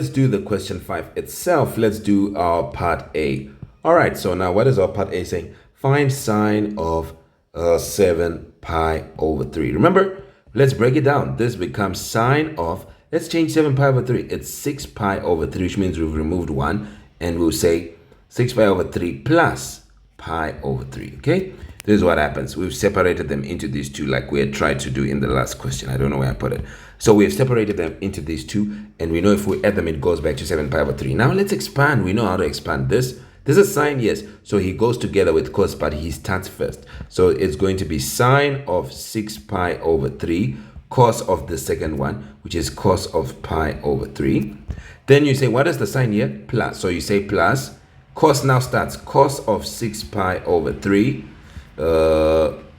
Let's do the question 5 itself. Let's do our part A. All right, so now what is our part A saying? Find sine of 7 pi over 3. Remember, let's break it down. This becomes sine of, let's change 7 pi over 3. It's 6 pi over 3, which means we've removed 1. And we'll say 6 pi over 3 plus pi over 3, okay? This is what happens. We've separated them into these two like we had tried to do in the last question. I don't know where I put it. So we've separated them into these two, and we know if we add them, it goes back to 7 pi over 3. Now let's expand. We know how to expand this. This is sine, yes. So he goes together with cos, but he starts first. So it's going to be sine of 6 pi over 3, cos of the second one, which is cos of pi over 3. Then you say, what is the sign here? Plus. So you say plus. Cos now starts cos of 6 pi over 3.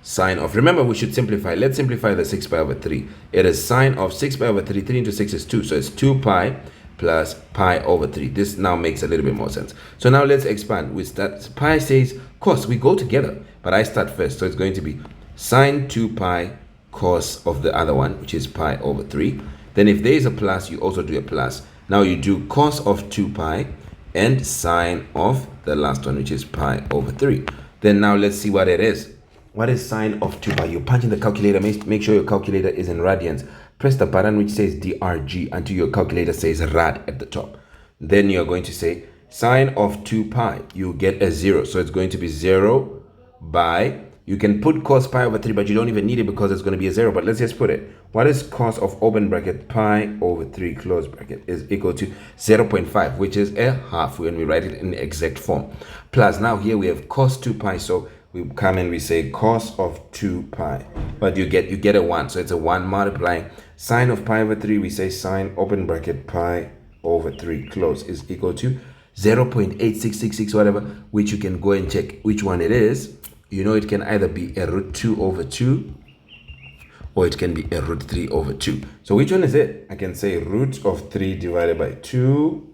Sine of, remember we should simplify. Let's simplify the 6 pi over 3. It is sine of 6 pi over 3. 3 into 6 is 2. So it's 2 pi plus pi over 3. This now makes a little bit more sense. So now let's expand. With that, pi says cos. We go together, but I start first. So it's going to be sine 2 pi cos of the other one, which is pi over 3. Then if there is a plus, you also do a plus. Now you do cos of 2 pi and sine of the last one, which is pi over 3. Then now let's see what it is. What is sine of 2 pi? You punch in the calculator. Make sure your calculator is in radians. Press the button which says DRG until your calculator says rad at the top. Then you're going to say sine of 2 pi. You get a 0. So it's going to be 0 by, you can put cos pi over 3, but you don't even need it because it's going to be a 0. But let's just put it. What is cos of open bracket pi over 3 close bracket is equal to 0.5, which is a half when we write it in the exact form. Plus now here we have cos 2 pi. So we come and we say cos of 2 pi. But you get a 1. So it's a 1 multiplying sine of pi over 3. We say sine open bracket pi over 3 close is equal to 0.8666 whatever, which you can go and check which one it is. You know it can either be a root 2 over 2 or it can be a root 3 over 2. So which one is it? I can say root of 3 divided by 2.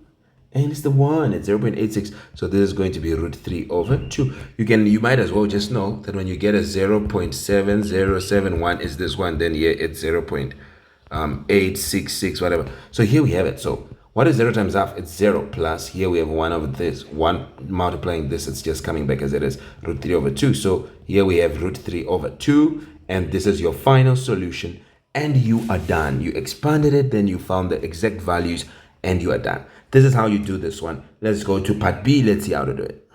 And it's the 1. It's 0.86. So this is going to be root 3 over 2. You might as well just know that when you get a 0.7071 is this one, then here it's 0.866 whatever. So here we have it. So what is 0 times half? It's 0 plus, here we have 1 over this. 1 multiplying this, it's just coming back as it is, root 3 over 2. So here we have root 3 over 2. And this is your final solution. And you are done. You expanded it, then you found the exact values, and you are done. This is how you do this one. Let's go to part B. Let's see how to do it.